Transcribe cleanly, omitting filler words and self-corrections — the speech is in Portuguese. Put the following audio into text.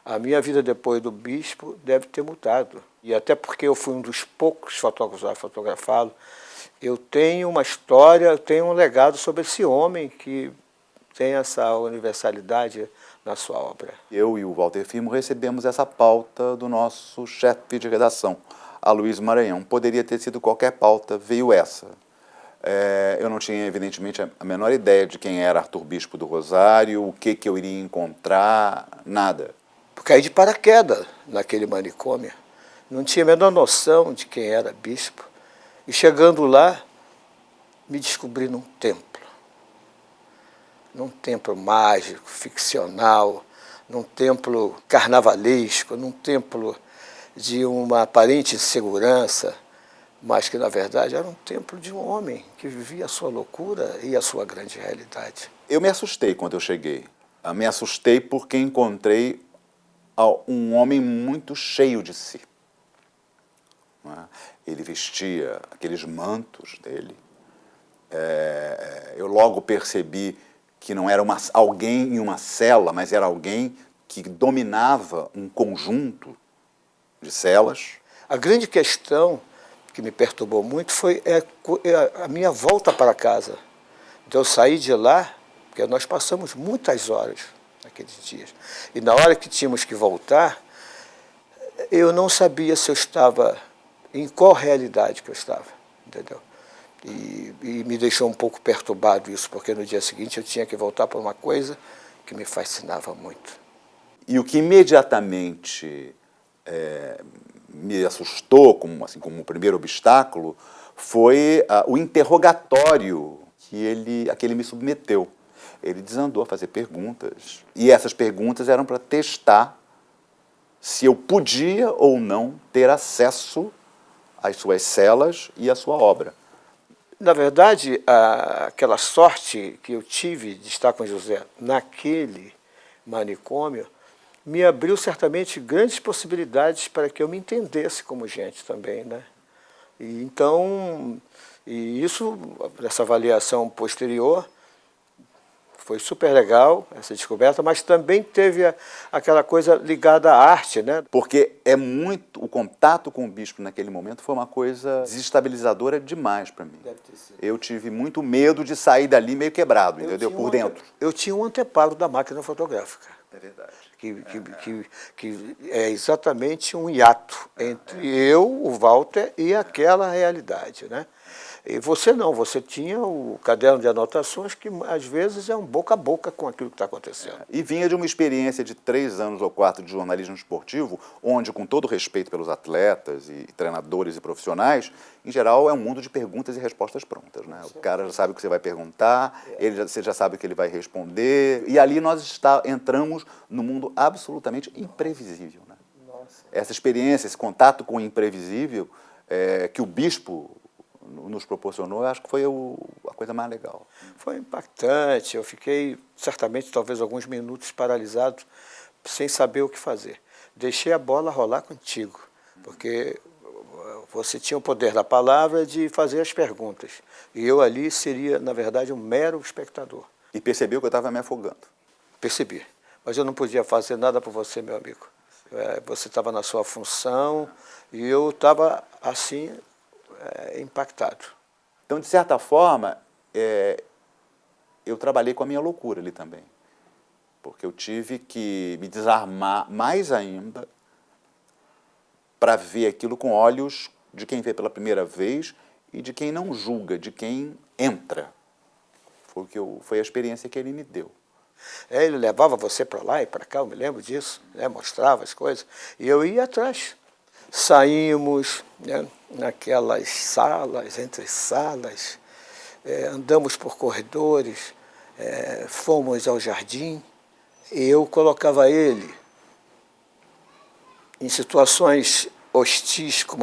a minha vida depois do bispo deve ter mudado. E até porque eu fui um dos poucos fotógrafos a fotografá-lo, eu tenho uma história, eu tenho um legado sobre esse homem que tem essa universalidade na sua obra. Eu e o Walter Firmo recebemos essa pauta do nosso chefe de redação, Aloysio Maranhão. Poderia ter sido qualquer pauta, veio essa. Eu não tinha, evidentemente, a menor ideia de quem era Arthur Bispo do Rosário, o que eu iria encontrar, nada. Caí de paraquedas naquele manicômio. Não tinha a menor noção de quem era bispo. E chegando lá, me descobri num templo mágico, ficcional, num templo carnavalesco, num templo de uma aparente insegurança, mas que, na verdade, era um templo de um homem que vivia a sua loucura e a sua grande realidade. Eu me assustei quando eu cheguei. Eu me assustei porque encontrei um homem muito cheio de si. Ele vestia aqueles mantos dele. Eu logo percebi que não era alguém em uma cela, mas era alguém que dominava um conjunto de celas. A grande questão que me perturbou muito foi a minha volta para casa. Então eu saí de lá, porque nós passamos muitas horas naqueles dias. E na hora que tínhamos que voltar, eu não sabia se eu estava, em qual realidade que eu estava, entendeu? E me deixou um pouco perturbado isso, porque no dia seguinte eu tinha que voltar para uma coisa que me fascinava muito. E o que imediatamente me assustou, como o primeiro obstáculo, foi o interrogatório a que ele me submeteu. Ele desandou a fazer perguntas, e essas perguntas eram para testar se eu podia ou não ter acesso às suas celas e à sua obra. Na verdade, aquela sorte que eu tive de estar com José naquele manicômio me abriu certamente grandes possibilidades para que eu me entendesse como gente também, né? Essa avaliação posterior, foi super legal, essa descoberta, mas também teve aquela coisa ligada à arte, né? Porque o contato com o bispo naquele momento foi uma coisa desestabilizadora demais para mim. Deve ter sido. Eu tive muito medo de sair dali meio quebrado, entendeu? Por dentro. Eu tinha um anteparo da máquina fotográfica. É verdade. Que é exatamente um hiato entre eu, o Walter, e aquela realidade, né? E você não, você tinha o caderno de anotações que às vezes é um boca a boca com aquilo que está acontecendo. E vinha de uma experiência de 3 anos ou 4 de jornalismo esportivo, onde, com todo respeito pelos atletas e treinadores e profissionais, em geral é um mundo de perguntas e respostas prontas, né? O cara já sabe o que você vai perguntar, você já sabe o que ele vai responder, e ali nós entramos num mundo absolutamente imprevisível, né? Nossa. Essa experiência, esse contato com o imprevisível que o bispo nos proporcionou, eu acho que foi a coisa mais legal. Foi impactante, eu fiquei, certamente, talvez alguns minutos paralisado, sem saber o que fazer. Deixei a bola rolar contigo, porque você tinha o poder da palavra de fazer as perguntas. E eu ali seria, na verdade, um mero espectador. E percebeu que eu estava me afogando. Percebi, mas eu não podia fazer nada por você, meu amigo. Você estava na sua função e eu estava, assim, impactado. Então, de certa forma, eu trabalhei com a minha loucura ali também, porque eu tive que me desarmar mais ainda para ver aquilo com olhos de quem vê pela primeira vez e de quem não julga, de quem entra. Foi a experiência que ele me deu. Ele levava você para lá e para cá, eu me lembro disso, né? Mostrava as coisas, e eu ia atrás. Saímos, né, naquelas salas, entre salas, andamos por corredores, fomos ao jardim, e eu colocava ele em situações hostis, como